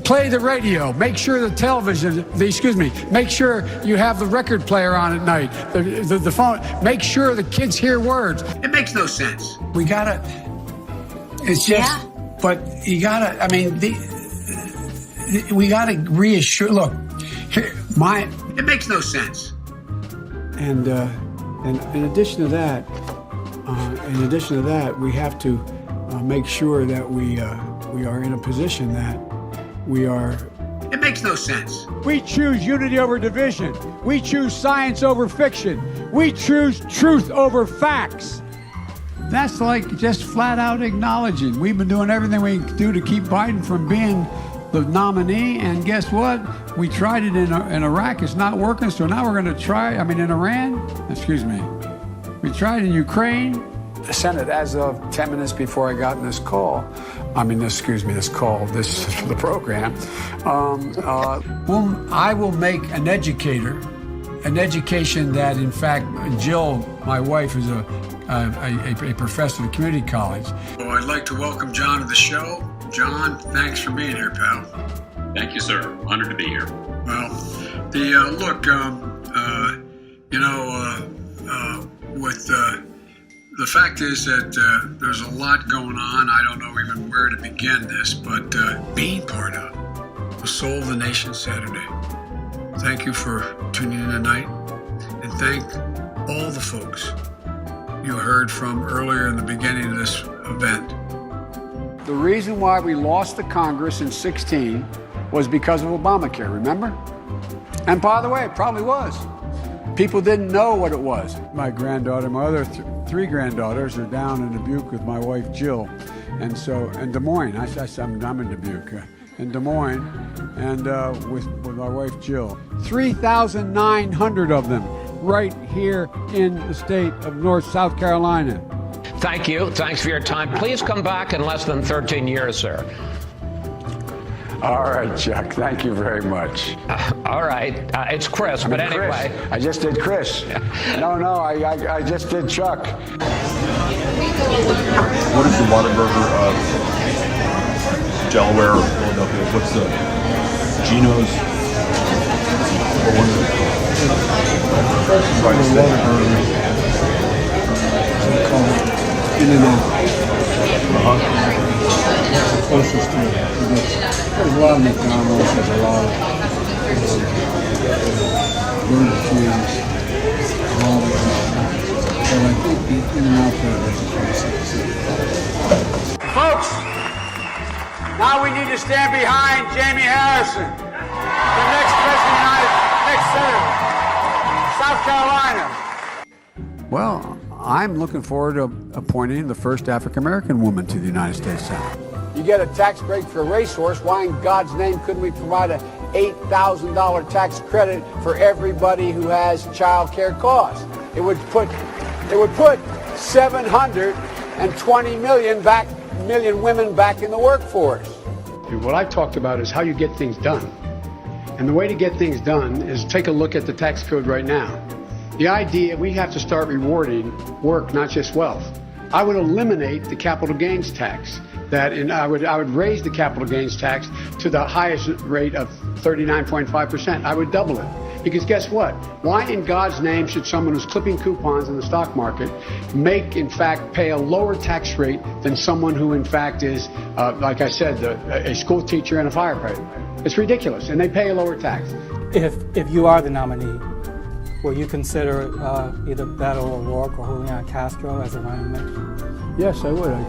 play the radio. Make sure the television, make sure you have the record player on at night, the phone. Make sure the kids hear words. It makes no sense. We gotta, it's just, but you gotta, I mean, we gotta reassure, look, it makes no sense. And in addition to that, we have to make sure that we are in a position that we are. It makes no sense. We choose unity over division. We choose science over fiction. We choose truth over facts. That's like just flat out acknowledging we've been doing everything we can do to keep Biden from being the nominee, and guess what? We tried it in Iraq. It's not working, so now we're going to try, in Iran, we tried in Ukraine. The Senate, as of 10 minutes before I got in this call, this is for the program, I will make an education that, in fact, Jill, my wife, is a professor at the community college. Well, I'd like to welcome John to the show. John, thanks for being here, pal. Thank you, sir. Honored to be here. Well, the fact is that there's a lot going on. I don't know even where to begin this, but being part of the Soul of the Nation Saturday. Thank you for tuning in tonight, and thank all the folks you heard from earlier in the beginning of this event. The reason why we lost the Congress in 2016 was because of Obamacare, remember? And by the way, it probably was. People didn't know what it was. My granddaughter, my other three granddaughters are down in Dubuque with my wife, Jill. And so, in Des Moines, I'm in Dubuque, in Des Moines, and with my wife, Jill. 3,900 of them right here in the state of South Carolina. Thank you. Thanks for your time. Please come back in less than 13 years, sir. All right, Chuck. Thank you very much. All right. It's Chris, but anyway. Chris. I just did Chris. No, I just did Chuck. What is the Whataburger of Delaware or Philadelphia? What's the Geno's? Or one of the Closest to it. There's a lot of McDonald's, there's a lot of Burger Kings, a lot of so I think the In-N-Out is the closest. Folks, now we need to stand behind Jamie Harrison, the next president of the next senator, South Carolina. Well, I'm looking forward to appointing the first African-American woman to the United States Senate. You get a tax break for a racehorse. Why in God's name couldn't we provide a $8,000 tax credit for everybody who has child care costs? It would put 720 million women back in the workforce. What I talked about is how you get things done. And the way to get things done is take a look at the tax code right now. The idea, we have to start rewarding work, not just wealth. I would eliminate the capital gains tax. I would raise the capital gains tax to the highest rate of 39.5%. I would double it. Because guess what? Why in God's name should someone who's clipping coupons in the stock market pay a lower tax rate than someone who in fact is, like I said, a school teacher and a firefighter? It's ridiculous, and they pay a lower tax. If you are the nominee, will you consider either Beto O'Rourke or Julian Castro as a running mate? Yes, I would. I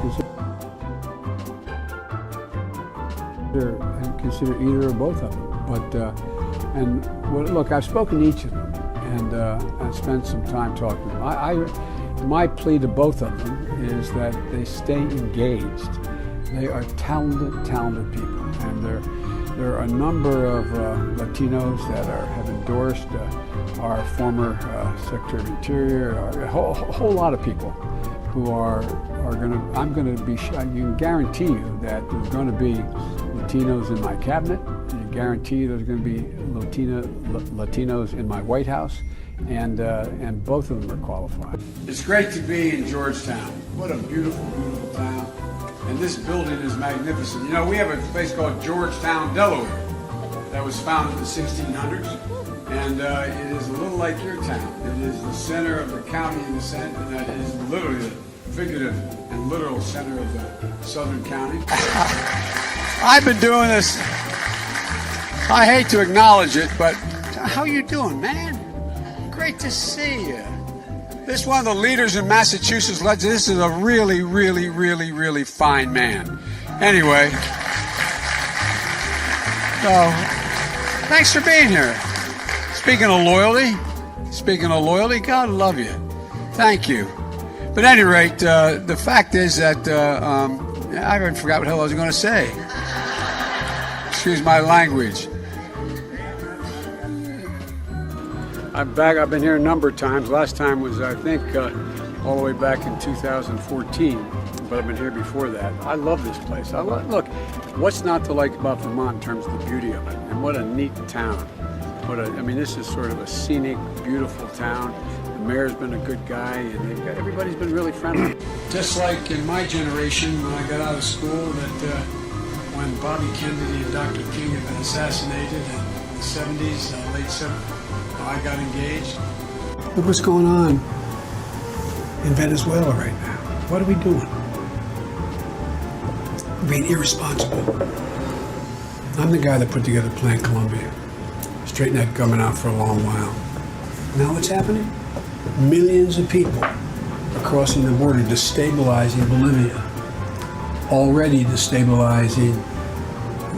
consider either or both of them. But look, I've spoken to each of them, and I've spent some time talking to them. My plea to both of them is that they stay engaged. They are talented people, and there are a number of Latinos that have endorsed our former Secretary of Interior, a whole lot of people who are going to, I can guarantee you that there's going to be Latinos in my cabinet, and I guarantee there's going to be Latinos in my White House, and both of them are qualified. It's great to be in Georgetown. What a beautiful, beautiful town. And this building is magnificent. You know, we have a place called Georgetown, Delaware, that was founded in the 1600s. And it is a little like your town. It is the center of the county in the sense, and it is literally the figurative and literal center of the southern county. I've been doing this. I hate to acknowledge it, but how you doing, man? Great to see you. This is one of the leaders in Massachusetts. This is a really, really, really, really fine man. Anyway, so thanks for being here. Speaking of loyalty, God love you. Thank you. But at any rate, the fact is that I even forgot what the hell I was going to say. Excuse my language. I'm back. I've been here a number of times. Last time was, I think, all the way back in 2014. But I've been here before that. I love this place. Look, what's not to like about Vermont in terms of the beauty of it? And what a neat town. I mean, this is sort of a scenic, beautiful town. The mayor's been a good guy, and everybody's been really friendly. Just like in my generation, when I got out of school, that when Bobby Kennedy and Dr. King had been assassinated in the 70s, late 70s, I got engaged. Look what's going on in Venezuela right now. What are we doing? Being irresponsible. I'm the guy that put together Plan Colombia. Straightened that government out for a long while. Now what's happening? Millions of people are crossing the border, destabilizing Bolivia. Already destabilizing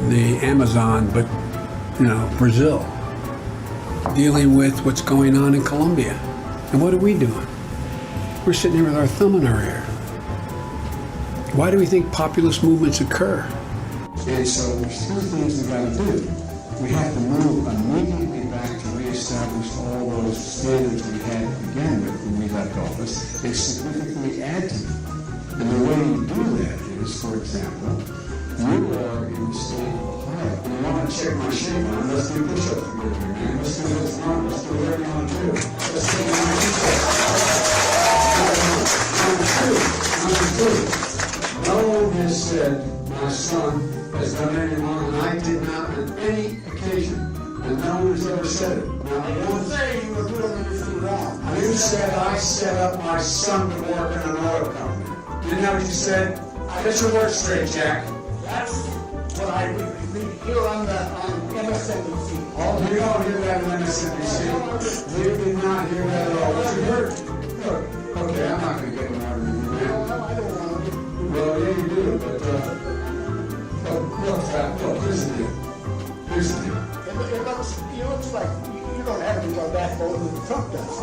the Amazon, but, you know, Brazil. Dealing with what's going on in Colombia. And what are we doing? We're sitting here with our thumb in our ear. Why do we think populist movements occur? And so there's two things we've got to do. We have to move immediately back to reestablish all those standards we had to begin with when we left office and significantly add to them. And the way you do that is, for example, you are in the state of Ohio. And you want to check my shape on, let's do push-ups together, man. Let's do this now. Let's do whatever you want to do. Let's take my Number two. No one has said my son has done any wrong, and I did not on any occasion. And no one has ever said it. Now, I don't say you were doing anything wrong. You said I set up my son to work in an oil company. Isn't that what you said? Get your words straight, Jack. That's what I read here on MSNBC. Oh, we don't hear that on MSNBC. We did not hear that at all. What you heard? Look, okay, I'm not going to get one out of you, man. No, I don't want to. Well, yeah, you do, but, look, here's the deal. Here's the deal. It looks like you don't have any more backbone than Trump does. So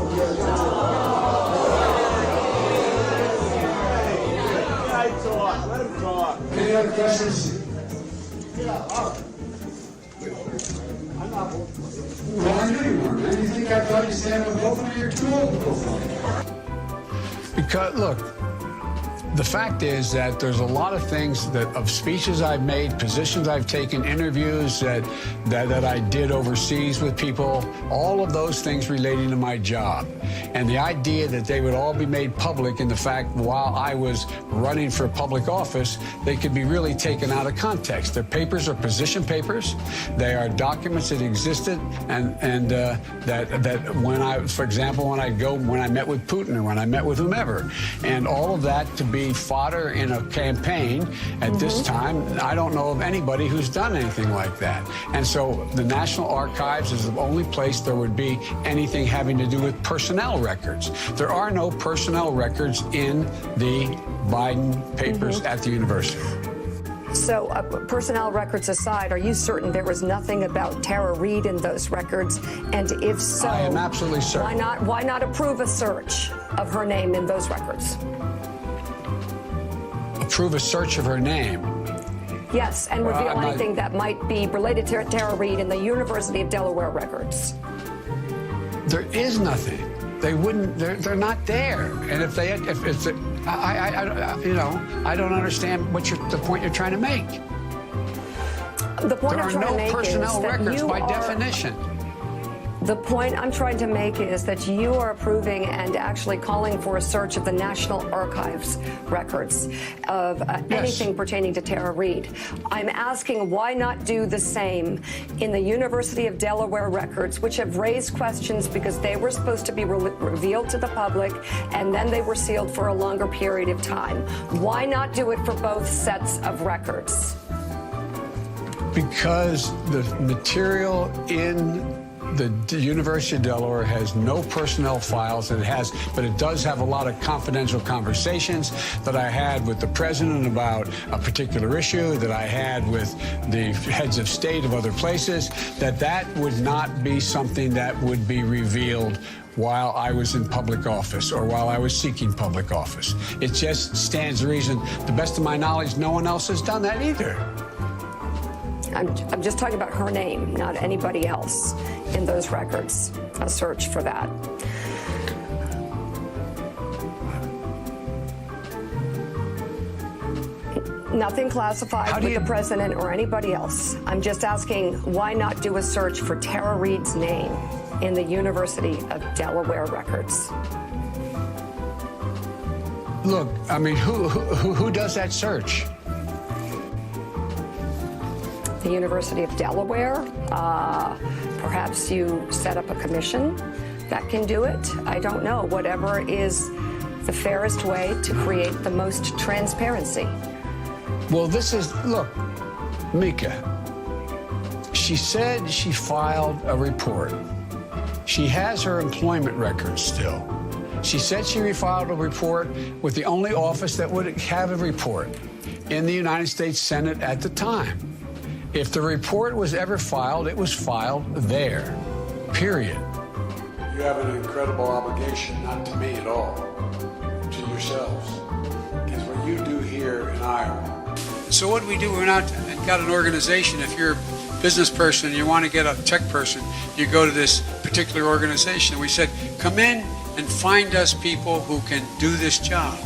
let him talk. Any other questions? Yeah, all right. I'm not voting for this. Well, I knew you weren't, man. You think I thought you stand with both of me? You're too old to go for it. Because, look, the fact is that there's a lot of things of speeches I've made, positions I've taken, interviews that I did overseas with people, all of those things relating to my job. And the idea that they would all be made public in the fact while I was running for public office, they could be really taken out of context. Their papers are position papers. They are documents that existed and that when for example, when I met with Putin or when I met with whomever, and all of that to be fodder in a campaign at this time, I don't know of anybody who's done anything like that. And so the National Archives is the only place there would be anything having to do with personnel records. There are no personnel records in the Biden papers at the university. So, personnel records aside, are you certain there was nothing about Tara Reade in those records? And if so, I am absolutely certain. Why not approve a search of her name in those records? Approve a search of her name? Yes, and reveal anything that might be related to Tara Reade in the University of Delaware records. There is nothing. They wouldn't. They're not there. And if they, I don't understand the point you're trying to make. The point there I'm are trying to no make personnel is that records you by are, definition. The point I'm trying to make is that you are approving and actually calling for a search of the National Archives records of anything pertaining to Tara Reade. I'm asking why not do the same in the University of Delaware records, which have raised questions because they were supposed to be revealed to the public and then they were sealed for a longer period of time. Why not do it for both sets of records? Because the material in the University of Delaware has no personnel files, but it does have a lot of confidential conversations that I had with the president about a particular issue, that I had with the heads of state of other places, that would not be something that would be revealed while I was in public office or while I was seeking public office. It just stands to reason, to the best of my knowledge, no one else has done that either. I'm just talking about her name, not anybody else in those records. A search for that. Nothing classified with the president or anybody else. I'm just asking, why not do a search for Tara Reade's name in the University of Delaware records? Look, I mean, who does that search? The University of Delaware. Perhaps you set up a commission that can do it. I don't know. Whatever is the fairest way to create the most transparency. Well, look, Mika, she said she filed a report. She has her employment records still. She said she refiled a report with the only office that would have a report in the United States Senate at the time. If the report was ever filed, it was filed there, period. You have an incredible obligation, not to me at all, to yourselves. Because what you do here in Iowa. So what do we do? We're not got an organization. If you're a business person and you want to get a tech person, you go to this particular organization. We said, come in and find us people who can do this job.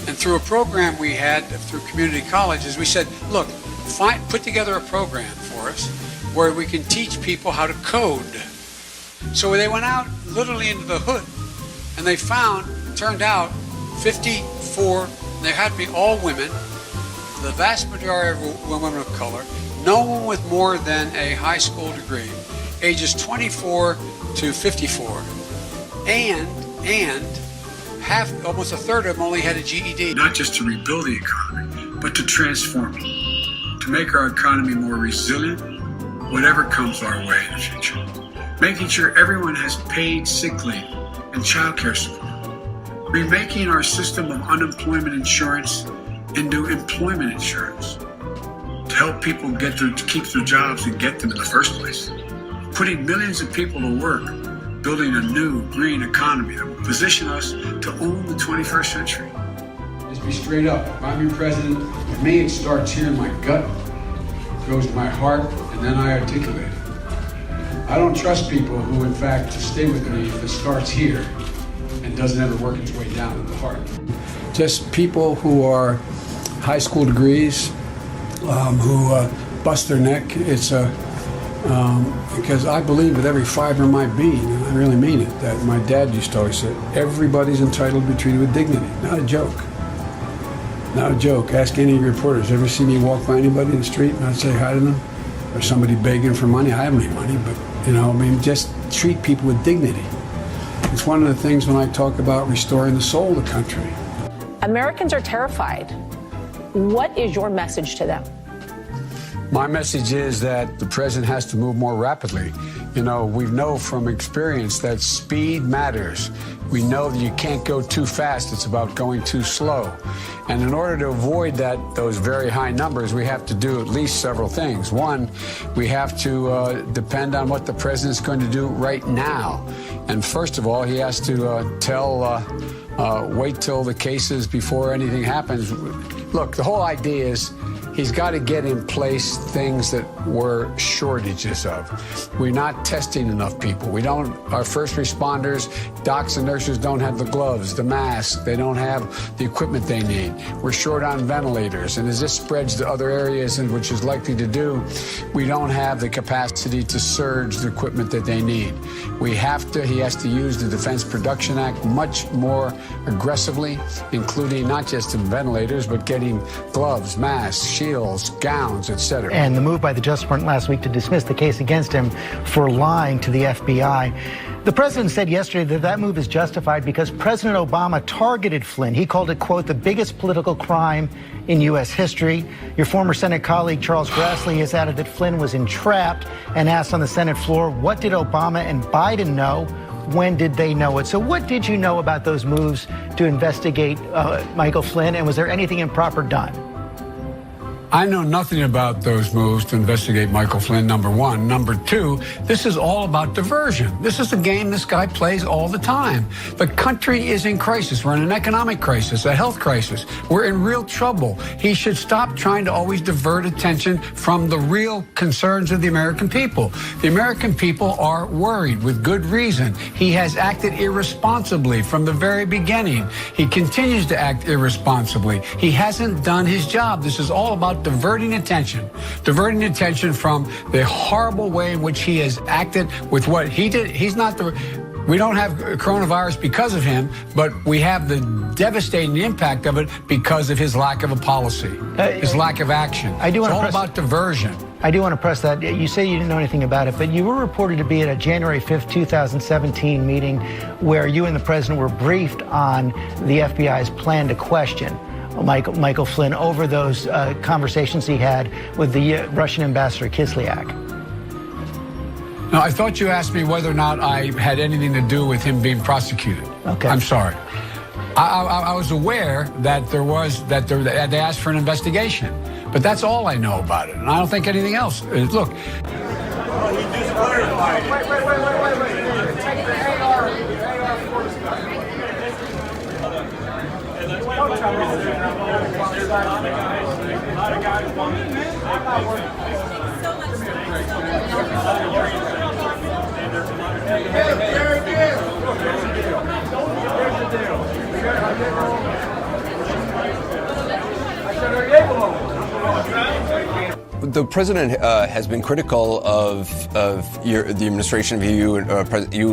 And through a program we had through community colleges, we said, look, put together a program for us where we can teach people how to code. So they went out literally into the hood and they turned out 54, they had to be all women, the vast majority were women of color, no one with more than a high school degree, ages 24 to 54, and almost a third of them only had a GED. Not just to rebuild the economy, but to transform it, to make our economy more resilient, whatever comes our way in the future. Making sure everyone has paid sick leave and child care support. Remaking our system of unemployment insurance into employment insurance to help people to keep their jobs and get them in the first place. Putting millions of people to work, building a new green economy that will position us to own the 21st century. Just be straight up. If I'm your president, with me it starts here in my gut, goes to my heart, and then I articulate it. I don't trust people who, in fact, stay with me if it starts here and doesn't ever work its way down to the heart. Just people who are high school degrees, who bust their neck. It's because I believe with every fiber of my being, and I really mean it, that my dad used to always say, everybody's entitled to be treated with dignity. Not a joke. Not a joke. Ask any reporters, ever see me walk by anybody in the street and I'd say hi to them? Or somebody begging for money? I haven't any money, but, just treat people with dignity. It's one of the things when I talk about restoring the soul of the country. Americans are terrified. What is your message to them? My message is that the president has to move more rapidly. We know from experience that speed matters. We know that you can't go too fast. It's about going too slow. And in order to avoid those very high numbers, we have to do at least several things. One, we have to depend on what the president's going to do right now. And first of all, he has to wait till the cases before anything happens. Look, the whole idea is he's got to get in place things that we're shortages of. We're not testing enough people. Our first responders, docs and nurses don't have the gloves, the masks. They don't have the equipment they need. We're short on ventilators. And as this spreads to other areas, and which is likely to do, we don't have the capacity to surge the equipment that they need. He has to use the Defense Production Act much more aggressively, including not just the ventilators, but getting gloves, masks, shields, gowns, etc. And the move by the Justice Department last week to dismiss the case against him for lying to the FBI. The president said yesterday that move is justified because President Obama targeted Flynn. He called it, quote, the biggest political crime in U.S. history. Your former Senate colleague, Charles Grassley, has added that Flynn was entrapped and asked on the Senate floor, what did Obama and Biden know? When did they know it? So what did you know about those moves to investigate Michael Flynn, and was there anything improper done? I know nothing about those moves to investigate Michael Flynn, number one. Number two, this is all about diversion. This is a game this guy plays all the time. The country is in crisis. We're in an economic crisis, a health crisis. We're in real trouble. He should stop trying to always divert attention from the real concerns of the American people. The American people are worried with good reason. He has acted irresponsibly from the very beginning. He continues to act irresponsibly. He hasn't done his job. This is all about diverting attention from the horrible way in which he has acted with what he did. We don't have coronavirus because of him, but we have the devastating impact of it because of his lack of a policy, his lack of action. It's all about diversion. I do want to press that. You say you didn't know anything about it, but you were reported to be at a January 5th, 2017 meeting where you and the president were briefed on the FBI's plan to question Michael Flynn over those conversations he had with the Russian ambassador Kislyak. Now, I thought you asked me whether or not I had anything to do with him being prosecuted. Okay. I'm sorry. I was aware that they asked for an investigation, but that's all I know about it, and I don't think anything else. Look. The president has been critical of the administration of you,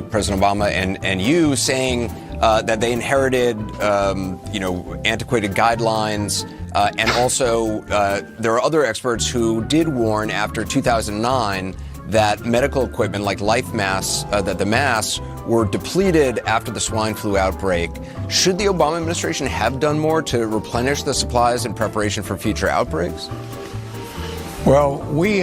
President Obama, and you, saying that they inherited, antiquated guidelines, and also there are other experts who did warn after 2009 that medical equipment like life masks, that the masks were depleted after the swine flu outbreak. Should the Obama administration have done more to replenish the supplies in preparation for future outbreaks? Well, we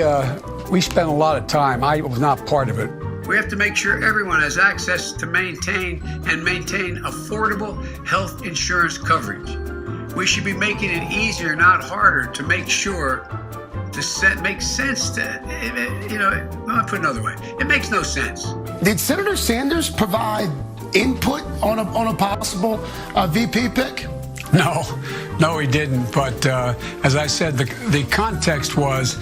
spent a lot of time. I was not part of it. We have to make sure everyone has access to maintain affordable health insurance coverage. We should be making it easier, not harder, to make sure make sense to, let me put it another way. It makes no sense. Did Senator Sanders provide input on a possible VP pick? No, he didn't. But as I said, the context was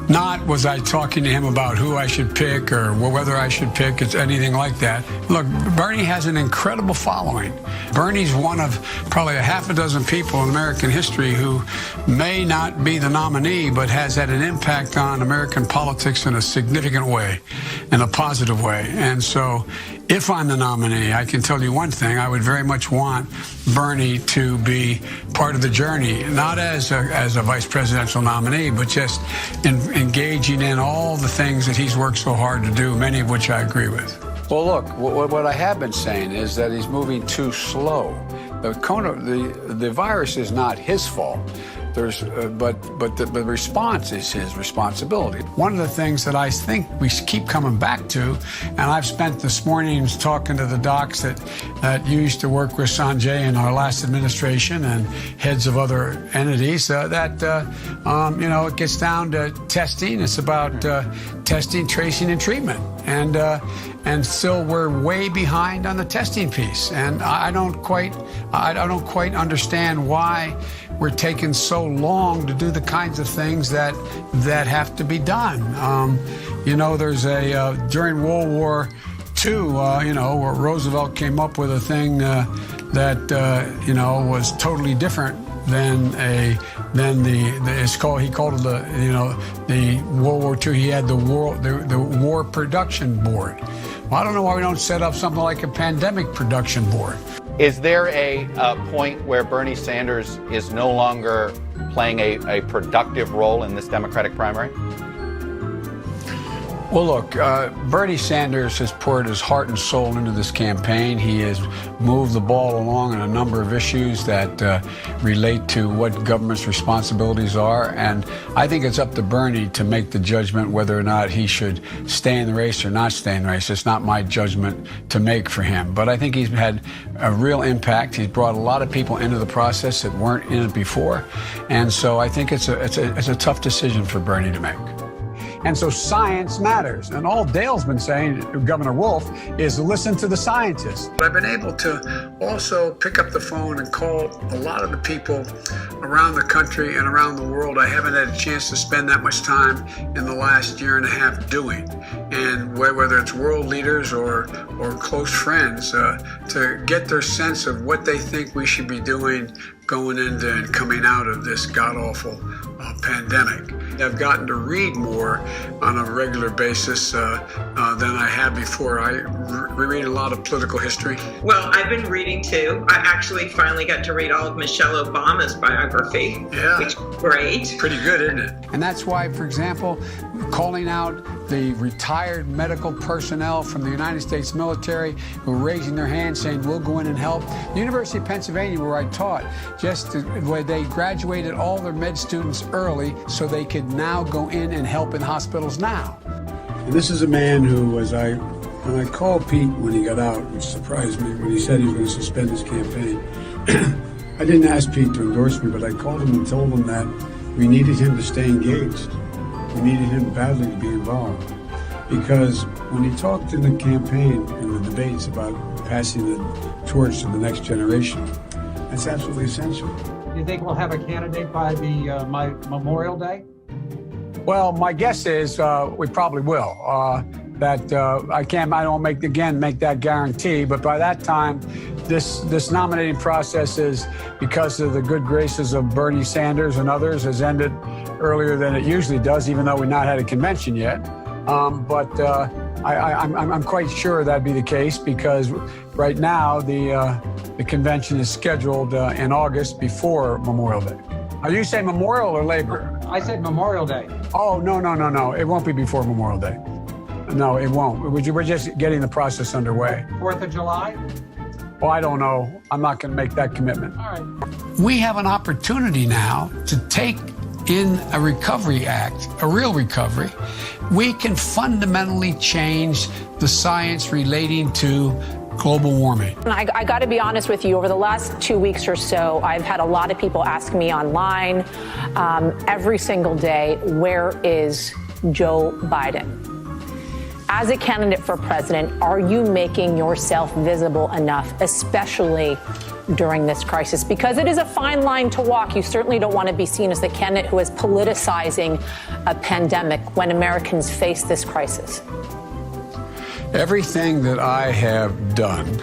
not was I talking to him about who I should pick or whether I should pick. It's anything like that. Look, Bernie has an incredible following. Bernie's one of probably a half a dozen people in American history who may not be the nominee, but has had an impact on American politics in a significant way, in a positive way. And so if I'm the nominee, I can tell you one thing. I would very much want Bernie to be part of the journey, not as a vice presidential nominee, but just engaging in all the things that he's worked so hard to do, many of which I agree with. Well, look, what I have been saying is that he's moving too slow. The virus is not his fault. But the response is his responsibility. One of the things that I think we keep coming back to, and I've spent this morning talking to the docs that used to work with Sanjay in our last administration and heads of other entities, it gets down to testing. It's about testing, tracing, and treatment. And still we're way behind on the testing piece. And I don't quite understand why we're taking so long to do the kinds of things that have to be done. You know, there's during World War II, you know, where Roosevelt came up with a thing that you know, was totally different than he called it the World War II. He had the War Production Board. Well, I don't know why we don't set up something like a pandemic production board. Is there a point where Bernie Sanders is no longer playing a productive role in this Democratic primary? Well, look, Bernie Sanders has poured his heart and soul into this campaign. He has moved the ball along on a number of issues that relate to what government's responsibilities are. And I think it's up to Bernie to make the judgment whether or not he should stay in the race or not stay in the race. It's not my judgment to make for him. But I think he's had a real impact. He's brought a lot of people into the process that weren't in it before. And so I think it's a tough decision for Bernie to make. And so science matters. And all Dale's been saying, Governor Wolf, is listen to the scientists. I've been able to also pick up the phone and call a lot of the people around the country and around the world I haven't had a chance to spend that much time in the last year and a half doing. And whether it's world leaders or close friends, to get their sense of what they think we should be doing going into and coming out of this god-awful pandemic. I've gotten to read more on a regular basis than I have before. I read a lot of political history. Well, I've been reading too. I actually finally got to read all of Michelle Obama's biography, which is great. Pretty good, isn't it? And that's why, for example, calling out the retired medical personnel from the United States military who are raising their hands saying, we'll go in and help. The University of Pennsylvania, where I taught, where they graduated all their med students early so they could now go in and help in hospitals now. And this is a man who, when I called Pete when he got out, which surprised me when he said he was going to suspend his campaign, I didn't ask Pete to endorse me, but I called him and told him that we needed him to stay engaged. We needed him badly to be involved. Because when he talked in the campaign and the debates about passing the torch to the next generation, that's absolutely essential. Do you think we'll have a candidate by the Memorial Day? Well, my guess is we probably will. I don't make that guarantee, but by that time, this nominating process is, because of the good graces of Bernie Sanders and others, has ended earlier than it usually does, even though we've not had a convention yet. I'm quite sure that'd be the case, because right now the convention is scheduled in August before Memorial Day. Are you saying Memorial or Labor? I said Memorial Day. Oh, no. It won't be before Memorial Day. No, it won't. We're just getting the process underway. 4th of July? Well, I don't know. I'm not going to make that commitment. All right. We have an opportunity now to take in a recovery act, a real recovery. We can fundamentally change the science relating to global warming. I got to be honest with you, over the last 2 weeks or so, I've had a lot of people ask me online every single day, where is Joe Biden? As a candidate for president, are you making yourself visible enough, especially during this crisis? Because it is a fine line to walk. You certainly don't want to be seen as the candidate who is politicizing a pandemic when Americans face this crisis. Everything that I have done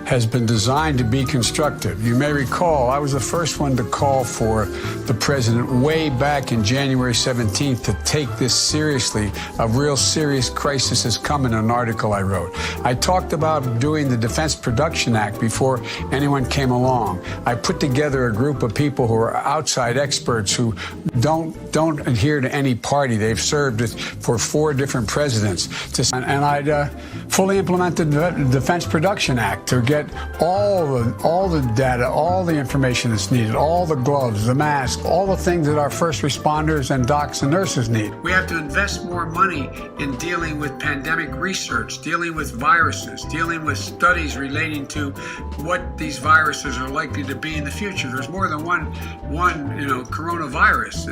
has been designed to be constructive. You may recall I was the first one to call for the president way back in January 17th to take this seriously. A real serious crisis is coming, an article I wrote. I talked about doing the Defense Production Act before anyone came along. I put together a group of people who are outside experts who don't adhere to any party. They've served for 4 different presidents. And I'd fully implemented the Defense Production Act to get all the data, all the information that's needed, all the gloves, the masks, all the things that our first responders and docs and nurses need. We have to invest more money in dealing with pandemic research, dealing with viruses, dealing with studies relating to what these viruses are likely to be in the future. There's more than one coronavirus.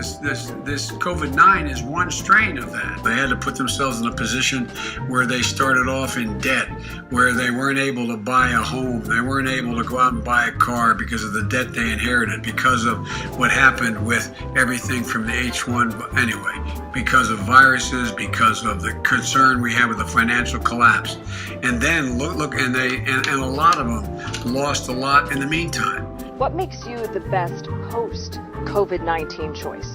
This COVID-9 is one strain of that. They had to put themselves in a position where they started off in debt, where they weren't able to buy a home. They weren't able to go out and buy a car because of the debt they inherited, because of what happened with everything from the H1, anyway, because of viruses, because of the concern we have with the financial collapse. And then look, and a lot of them lost a lot in the meantime. What makes you the best post-COVID-19 choice?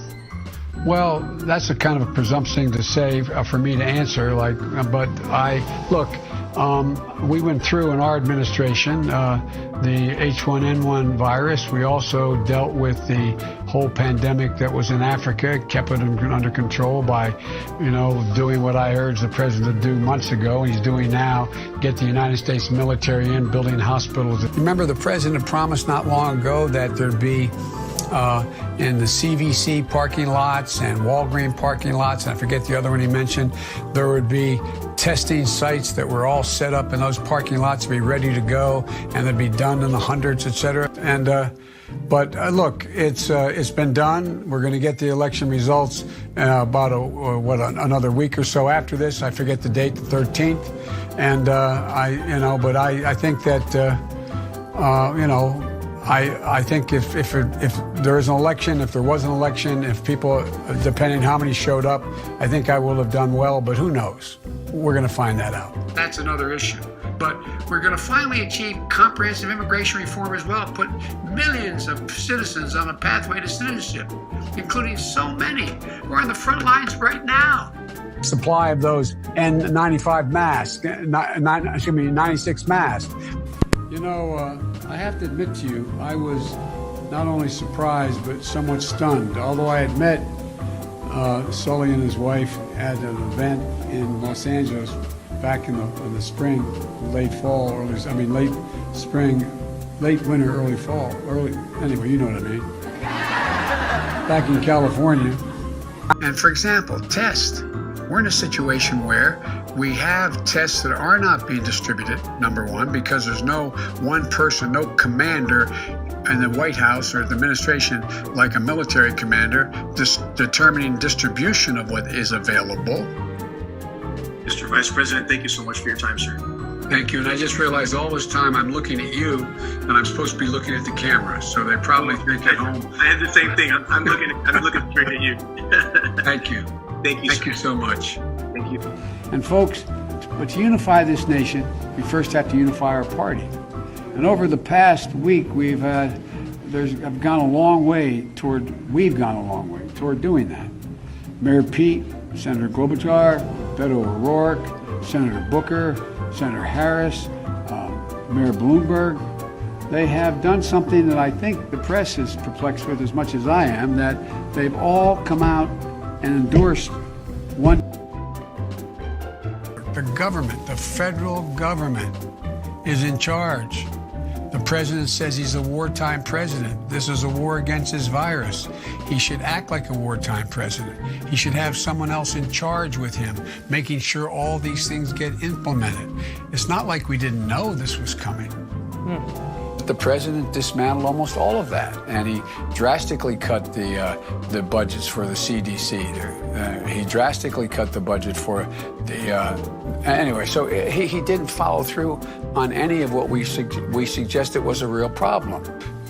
Well, that's a kind of a presumption to say for me to answer. But we went through in our administration the H1N1 virus. We also dealt with the whole pandemic that was in Africa, kept it under control by, doing what I urged the president to do months ago, and he's doing now, get the United States military in, building hospitals. Remember, the president promised not long ago that there'd be in the CVC parking lots and Walgreens parking lots, and I forget the other one he mentioned, there would be testing sites that were all set up in those parking lots to be ready to go, and they'd be done in the hundreds, et cetera. And look, it's been done. We're going to get the election results about another week or so after this. I forget the date, the 13th. And I think that I think if there is an election, if there was an election, if people, depending how many showed up, I think I will have done well, but who knows? We're going to find that out. That's another issue. But we're going to finally achieve comprehensive immigration reform as well, put millions of citizens on a pathway to citizenship, including so many who are on the front lines right now. Supply of those N95 masks, 96 masks. I have to admit to you, I was not only surprised, but somewhat stunned. Although I had met Sully and his wife at an event in Los Angeles back in the spring, late fall, late spring, late winter, early fall, anyway, you know what I mean. Back in California. And for example, tests. We're in a situation where we have tests that are not being distributed, number one, because there's no one person, no commander in the White House or the administration like a military commander determining distribution of what is available. Mr. Vice President, thank you so much for your time, sir. Thank you. And I just realized all this time I'm looking at you and I'm supposed to be looking at the camera. So they probably think at home. I had the same thing. I'm looking straight at you. Thank you. Thank you, sir. Thank you so much. Thank you. And folks, but to unify this nation, we first have to unify our party. And over the past week, we've gone a long way toward doing that. Mayor Pete, Senator Klobuchar, Beto O'Rourke, Senator Booker, Senator Harris, Mayor Bloomberg, they have done something that I think the press is perplexed with as much as I am, that they've all come out and endorsed one. The government, the federal government, is in charge. The president says he's a wartime president. This is a war against his virus. He should act like a wartime president. He should have someone else in charge with him, making sure all these things get implemented. It's not like we didn't know this was coming. The president dismantled almost all of that, and he drastically cut the budgets for the CDC. He drastically cut the budget for anyway. So he didn't follow through on any of what we suggested was a real problem.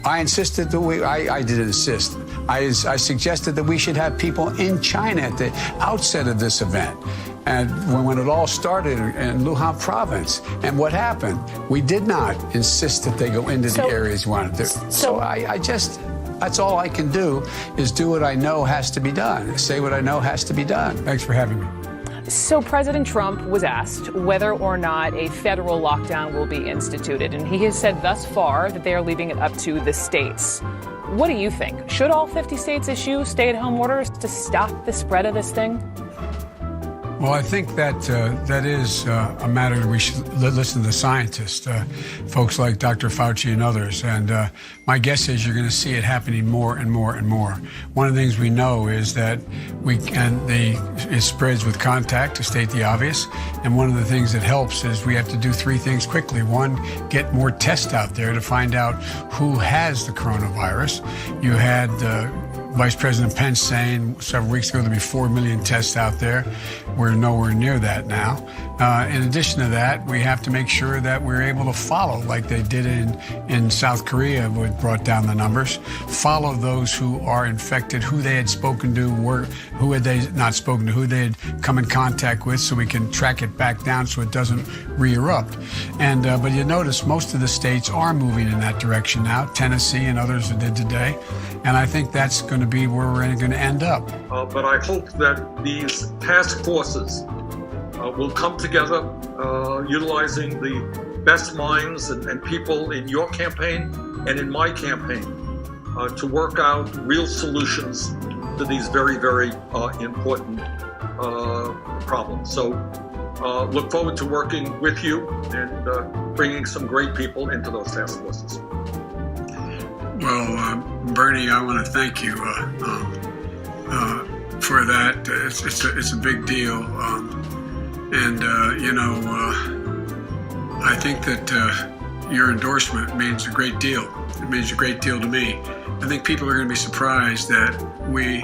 I insisted that I didn't insist. I suggested that we should have people in China at the outset of this event. And when it all started in Luhan province, and what happened? We did not insist that they go into the areas we wanted to. So I just, that's all I can do, is do what I know has to be done, say what I know has to be done. Thanks for having me. So President Trump was asked whether or not a federal lockdown will be instituted, and he has said thus far that they are leaving it up to the states. What do you think? Should all 50 states issue stay-at-home orders to stop the spread of this thing? Well, I think that that is a matter that we should listen to the scientists, folks like Dr. Fauci and others. And my guess is you're going to see it happening more and more and more. One of the things we know is that it spreads with contact, to state the obvious. And one of the things that helps is we have to do three things quickly. One, get more tests out there to find out who has the coronavirus. You had Vice President Pence saying several weeks ago there'll be 4 million tests out there. We're nowhere near that now. In addition to that, we have to make sure that we're able to follow, like they did in South Korea, which brought down the numbers, follow those who are infected, who they had spoken to, who had they not spoken to, who they had come in contact with, so we can track it back down so it doesn't re-erupt. And but you notice most of the states are moving in that direction now, Tennessee and others did today. And I think that's going to be where we're going to end up. But I hope that these task forces will come together, utilizing the best minds and people in your campaign and in my campaign to work out real solutions to these very, very important problems. So look forward to working with you and bringing some great people into those task forces. Well, Bernie, I want to thank you for that. It's a big deal, I think that your endorsement means a great deal. It means a great deal to me. I think people are going to be surprised that we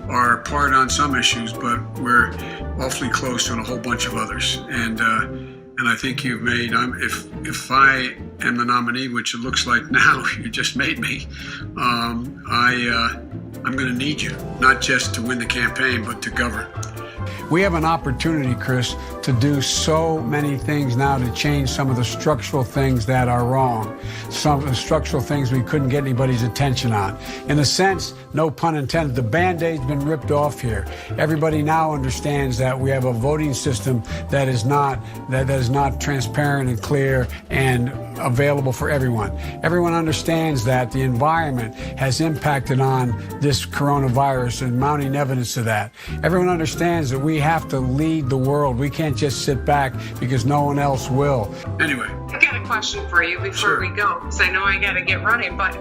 are apart on some issues, but we're awfully close on a whole bunch of others. And I think you've made, if I am the nominee, which it looks like now you just made me, I'm going to need you, not just to win the campaign, but to govern. We have an opportunity, Chris, to do so many things now to change some of the structural things that are wrong, some of the structural things we couldn't get anybody's attention on. In a sense, no pun intended, the Band-Aid's been ripped off here. Everybody now understands that we have a voting system that is not transparent and clear and available for everyone. Everyone understands that the environment has impacted on this coronavirus and mounting evidence of that. Everyone understands that we have to lead the world. We can't just sit back because no one else will. Anyway. I've got a question for you before we go, because I know I got to get running, but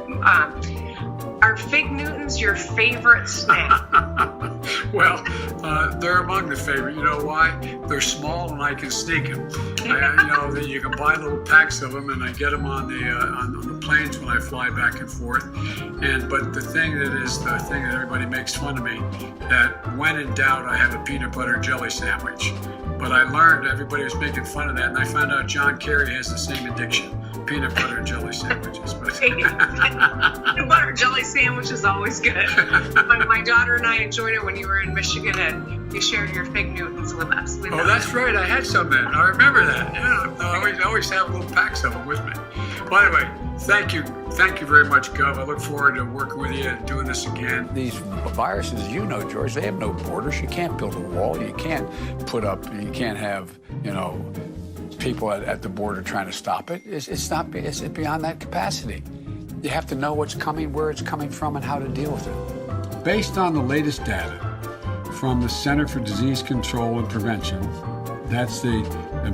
are Fig Newtons your favorite snack? Well, they're among the favorite. You know why? They're small and I can sneak them. You can buy little packs of them, and I get them on the planes when I fly back and forth. But the thing that everybody makes fun of me, that when in doubt, I have a peanut butter jelly sandwich. But I learned everybody was making fun of that, and I found out John Kerry has the same addiction. Peanut butter and jelly sandwiches. Peanut butter jelly sandwich is always good. My daughter and I enjoyed it when you were in Michigan and you shared your Fig Newtons with us. That's right. I had some then. I remember that. Yeah, I always have little packs of them with me. Well, anyway, thank you. Thank you very much, Gov. I look forward to working with you and doing this again. These viruses, George, they have no borders. You can't build a wall. You can't have, people at the border trying to stop it. It's beyond that capacity. You have to know what's coming, where it's coming from, and how to deal with it. Based on the latest data from the Center for Disease Control and Prevention, that's the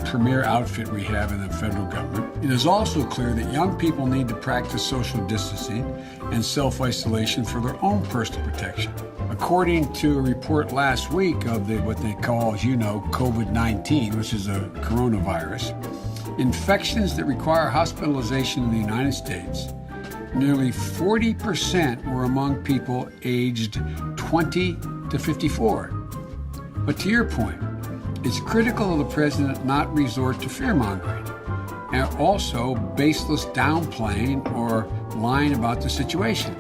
premier outfit we have in the federal government, it is also clear that young people need to practice social distancing and self-isolation for their own personal protection. According to a report last week of what they call, COVID-19, which is a coronavirus, infections that require hospitalization in the United States, nearly 40% were among people aged 20 to 54. But to your point, it's critical of the president not resort to fear-mongering and also baseless downplaying or lying about the situation.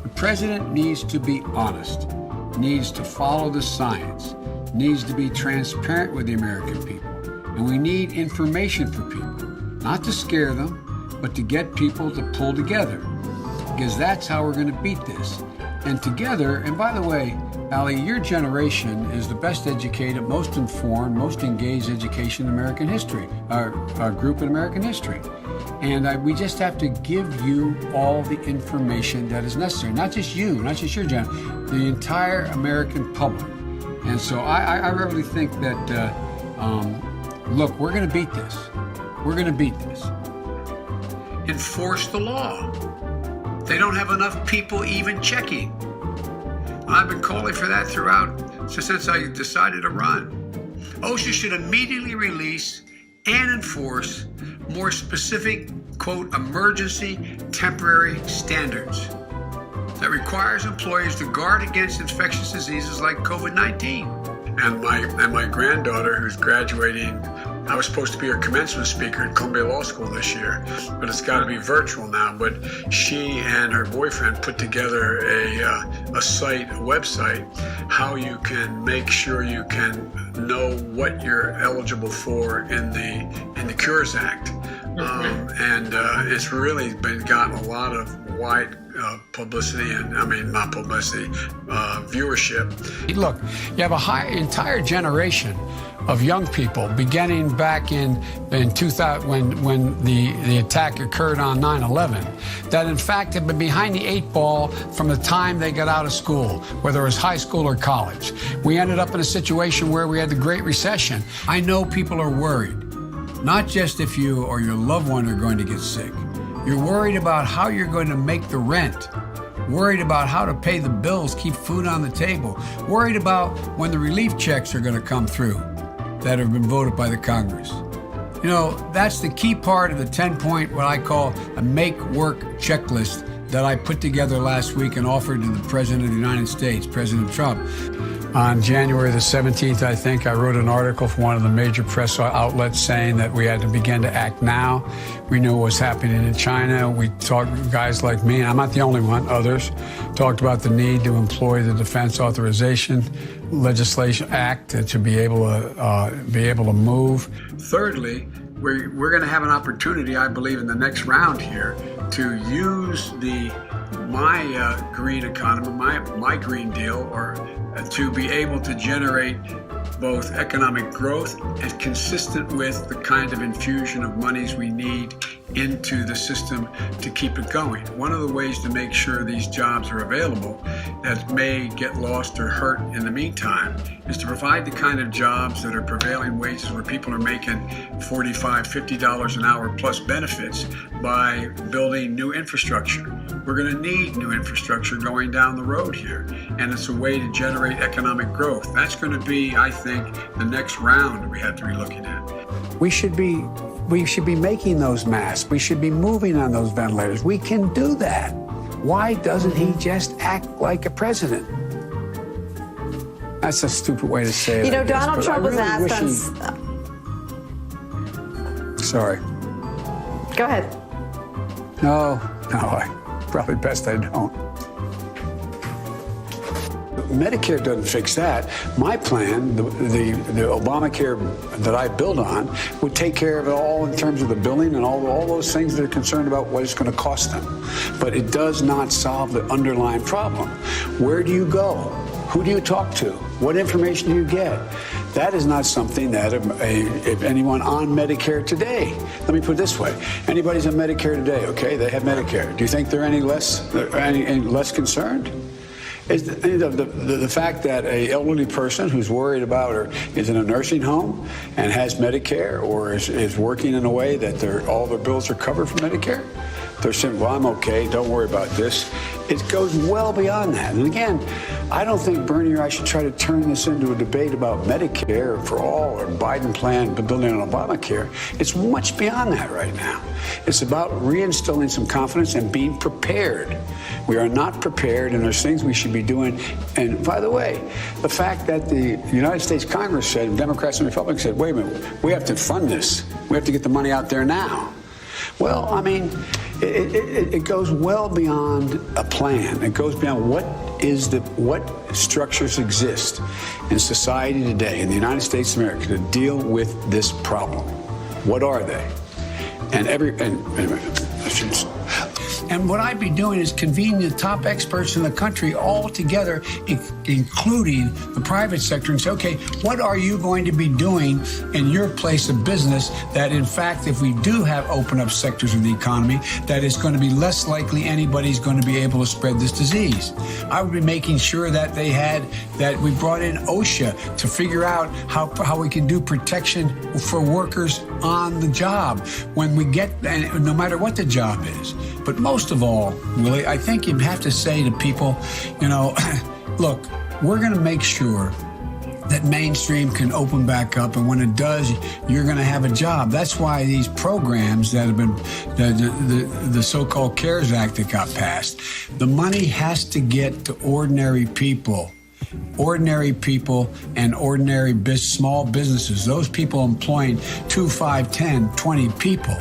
The president needs to be honest, needs to follow the science, needs to be transparent with the American people. And we need information for people, not to scare them, but to get people to pull together, because that's how we're going to beat this. And together, and by the way, Ali, your generation is the best educated, most informed, most engaged education in American history, our group in American history. And we just have to give you all the information that is necessary. Not just you, not just your generation, the entire American public. And so I really think that, look, we're going to beat this. We're going to beat this. Enforce the law. They don't have enough people even checking. I've been calling for that throughout since I decided to run. OSHA should immediately release and enforce more specific, quote, emergency temporary standards. that requires employees to guard against infectious diseases like COVID-19. And my granddaughter, who's graduating, I was supposed to be her commencement speaker at Columbia Law School this year, but it's got to be virtual now. But she and her boyfriend put together a website, how you can make sure you can know what you're eligible for in the Cures Act. And it's really gotten a lot of wide publicity, and not publicity, viewership. Look, you have an entire generation of young people beginning back in 2000 when the attack occurred on 9/11 that in fact have been behind the 8 ball from the time they got out of school, whether it was high school or college. We ended up in a situation where we had the Great Recession. I know people are worried, not just if you or your loved one are going to get sick. You're worried about how you're going to make the rent, worried about how to pay the bills, keep food on the table, worried about when the relief checks are going to come through that have been voted by the Congress. You know, that's the key part of the 10-point, what I call a make-work checklist that I put together last week and offered to the President of the United States, President Trump. On January the 17th, I think, I wrote an article for one of the major press outlets saying that we had to begin to act now. We knew what was happening in China. We talked, guys like me, and I'm not the only one, others, talked about the need to employ the Defense Authorization Legislation Act to be able to move. Thirdly, we're going to have an opportunity, I believe, in the next round here to use my green economy, my Green Deal, or to be able to generate both economic growth and consistent with the kind of infusion of monies we need into the system to keep it going. One of the ways to make sure these jobs are available that may get lost or hurt in the meantime is to provide the kind of jobs that are prevailing wages where people are making $45, $50 an hour plus benefits by building new infrastructure. We're going to need new infrastructure going down the road here, and it's a way to generate economic growth. That's going to be, I think, the next round we have to be looking at. We should be making those masks. We should be moving on those ventilators. We can do that. Why doesn't he just act like a president? That's a stupid way to say it. You know, Donald Trump was asked on... Sorry. Go ahead. No, probably best I don't. Medicare doesn't fix that. My plan, the Obamacare that I build on, would take care of it all in terms of the billing and all those things that are concerned about what it's going to cost them. But it does not solve the underlying problem. Where do you go? Who do you talk to? What information do you get? That is not something that if anyone on Medicare today, let me put it this way, anybody's on Medicare today, okay, they have Medicare. Do you think they're any less concerned? Is the fact that an elderly person who's worried about or is in a nursing home and has Medicare or is working in a way that all their bills are covered from Medicare, they're saying, well, I'm okay, don't worry about this. It goes well beyond that. And again, I don't think Bernie or I should try to turn this into a debate about Medicare for all or Biden plan building on Obamacare. It's much beyond that right now. It's about reinstilling some confidence and being prepared. We are not prepared, and there's things we should be doing. And by the way, the fact that the United States Congress said, Democrats and Republicans said, wait a minute, we have to fund this. We have to get the money out there now. Well, I mean, it goes well beyond a plan. It goes beyond what structures exist in society today in the United States of America to deal with this problem. What are they? And what I'd be doing is convening the top experts in the country all together, including the private sector, and say, okay, what are you going to be doing in your place of business that, in fact, if we do have open up sectors of the economy, that it's going to be less likely anybody's going to be able to spread this disease? I would be making sure that that we brought in OSHA to figure out how we can do protection for workers on the job when we get, no matter what the job is. But most of all, Willie, I think you have to say to people, you know, look, we're going to make sure that mainstream can open back up, and when it does, you're going to have a job. That's why these programs that have been, the so-called CARES Act that got passed, the money has to get to ordinary people and ordinary small businesses. Those people employing 2, 5, 10, 20 people.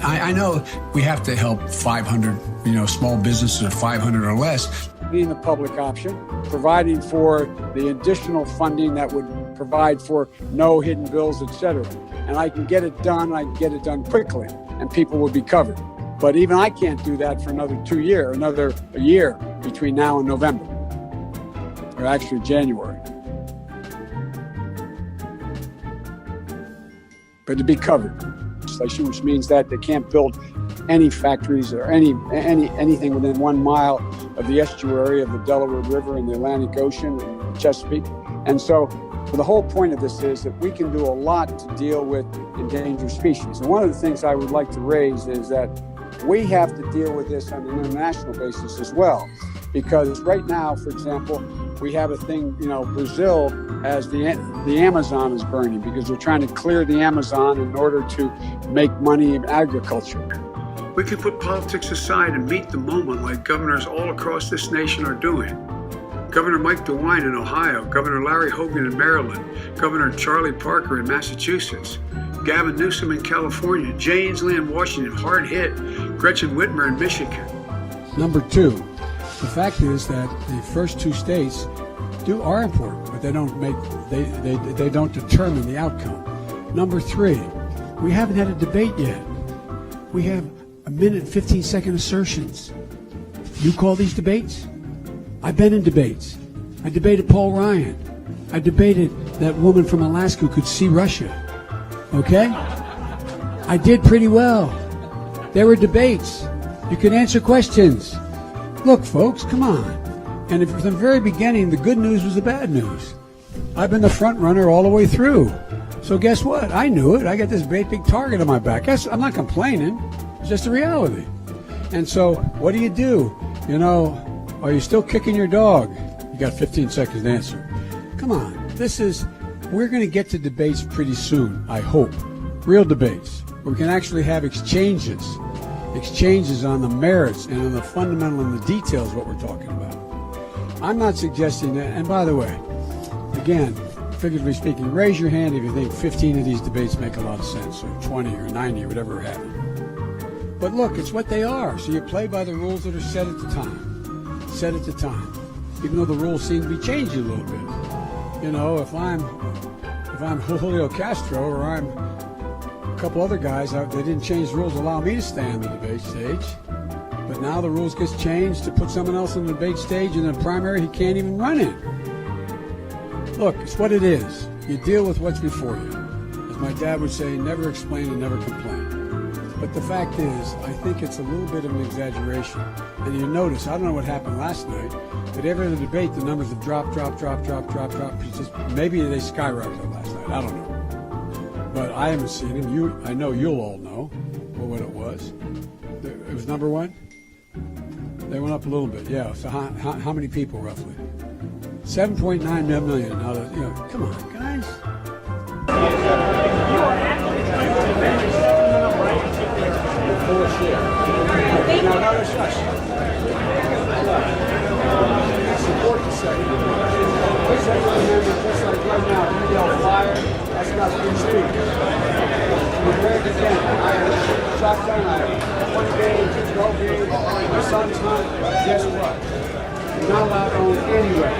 I know we have to help 500, small businesses of 500 or less. Being the public option, providing for the additional funding that would provide for no hidden bills, etc. And I can get it done, I can get it done quickly, and people will be covered. But even I can't do that for another a year between now and November, or actually January. But to be covered, which means that they can't build any factories or anything within 1 mile of the estuary of the Delaware River and the Atlantic Ocean and Chesapeake. And so the whole point of this is that we can do a lot to deal with endangered species. And one of the things I would like to raise is that we have to deal with this on an international basis as well. Because right now, for example, we have a thing, Brazil has the Amazon is burning because they're trying to clear the Amazon in order to make money in agriculture. We can put politics aside and meet the moment like governors all across this nation are doing. Governor Mike DeWine in Ohio, Governor Larry Hogan in Maryland, Governor Charlie Parker in Massachusetts, Gavin Newsom in California, Jay Inslee in Washington, hard hit, Gretchen Whitmer in Michigan. Number 2, the fact is that the first 2 states are important, but they don't determine the outcome. Number 3, we haven't had a debate yet. We have 1-minute, 15-second assertions. You call these debates? I've been in debates. I debated Paul Ryan. I debated that woman from Alaska who could see Russia. Okay? I did pretty well. There were debates. You can answer questions. Look, folks, come on. And from the very beginning, the good news was the bad news. I've been the front runner all the way through. So guess what? I knew it. I got this great big target on my back. I'm not complaining. It's just a reality. And so what do? Are you still kicking your dog? You got 15 seconds to answer. Come on. We're going to get to debates pretty soon, I hope. Real debates. Where we can actually have exchanges on the merits and on the fundamental and the details of what we're talking about. I'm not suggesting that, and by the way, again, figuratively speaking, raise your hand if you think 15 of these debates make a lot of sense, or 20 or 90 or whatever happened. But look, it's what they are, so you play by the rules that are set at the time. Even though the rules seem to be changing a little bit. If I'm Julio Castro or I'm a couple other guys, they didn't change the rules to allow me to stay on the debate stage. But now the rules gets changed to put someone else on the debate stage, and in the primary he can't even run it. Look, it's what it is. You deal with what's before you. As my dad would say, never explain and never complain. But the fact is, I think it's a little bit of an exaggeration. And you notice, I don't know what happened last night, but every other debate, the numbers have dropped. Maybe they skyrocketed last night. I don't know. But I haven't seen them. I know you'll all know what it was. It was number 1? They went up a little bit, yeah. So how many people, roughly? 7.9 million. Now, come on, guys. Now, notice us. Support the second. Second Amendment, just like right now, if you yell fire, that's not free speech. We're very again. I have shotgun, I have 20 games, 12 games, my son's hunt. Guess what? You're not allowed to own anyway.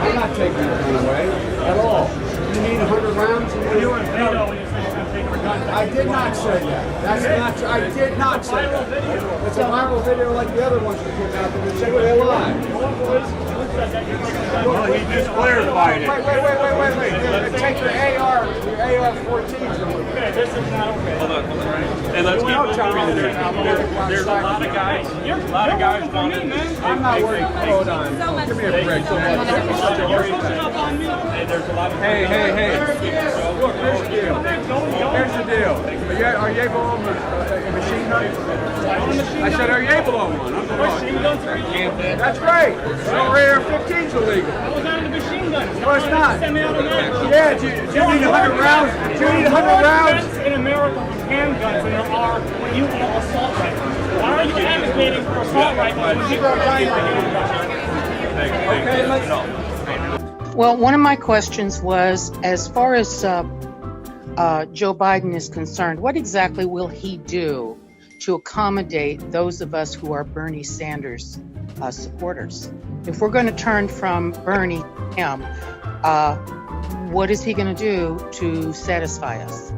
I'm not taking the gun away at all. You need 100 rounds? You were in veto when you said you're going to take your gun. I did not say that. That's not true. I did not say that. It's a viral video like the other ones we put out there. Check it live. Well, he just clarified it. Wait. Take your AR-14s away. Okay, this is not okay. Hold on. Hey, let's keep there's a lot of guys. A lot of guys want it. I'm not worried. Hold on. Give me a break. Hey. Look, here's the deal. Are you able to own a machine gun? I said, are you able to own one? Machine guns? That's right. So AR-15's illegal. machine guns. No, it's not. Semi-automatic. Yeah, do you need 100 rounds? Do you need 100 rounds? In America for handguns than there are when you have assault rifles. Why are you advocating for assault rifles when people are dying like anything? Well, one of my questions was, as far as Joe Biden is concerned, what exactly will he do to accommodate those of us who are Bernie Sanders supporters? If we're going to turn from Bernie to him, what is he going to do to satisfy us?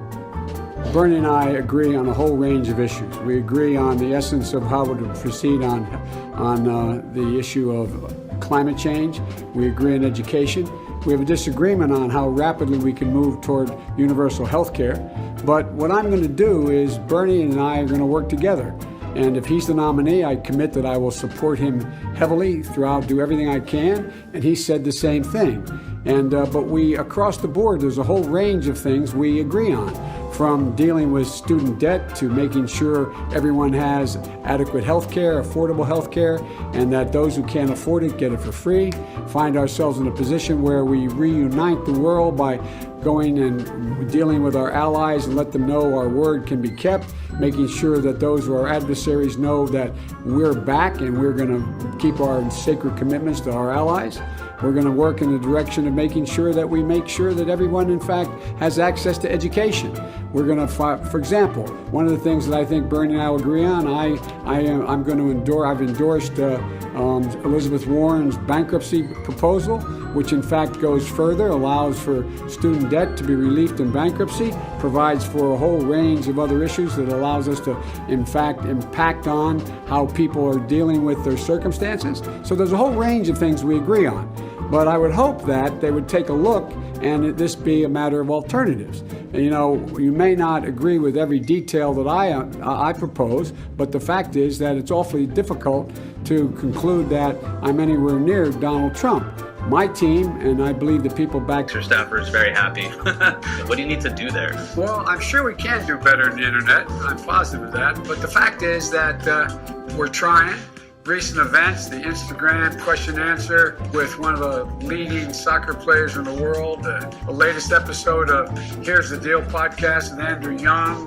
Bernie and I agree on a whole range of issues. We agree on the essence of how to proceed on the issue of climate change. We agree on education. We have a disagreement on how rapidly we can move toward universal health care. But what I'm going to do is Bernie and I are going to work together. And if he's the nominee, I commit that I will support him heavily throughout, do everything I can. And he said the same thing. And but we, across the board, there's a whole range of things we agree on, from dealing with student debt to making sure everyone has adequate health care, affordable health care, and that those who can't afford it get it for free. Find ourselves in a position where we reunite the world by going and dealing with our allies and let them know our word can be kept, making sure that those who are adversaries know that we're back and we're going to keep our sacred commitments to our allies. We're going to work in the direction of making sure that we make sure that everyone, in fact, has access to education. We're going to, for example, one of the things that I think Bernie and I will agree on, I'm going to endorse, I've endorsed Elizabeth Warren's bankruptcy proposal, which in fact goes further, allows for student debt to be relieved in bankruptcy, provides for a whole range of other issues that allows us to, in fact, impact on how people are dealing with their circumstances. So there's a whole range of things we agree on. But I would hope that they would take a look and this be a matter of alternatives. And, you know, you may not agree with every detail that I propose, but the fact is that it's awfully difficult to conclude that I'm anywhere near Donald Trump. My team, and I believe the people back... Your staffer is very happy. What do you need to do there? Well, I'm sure we can do better on the internet. I'm positive of that. But the fact is that we're trying. Recent events, the Instagram question answer with one of the leading soccer players in the world, the latest episode of Here's the Deal podcast with Andrew Young,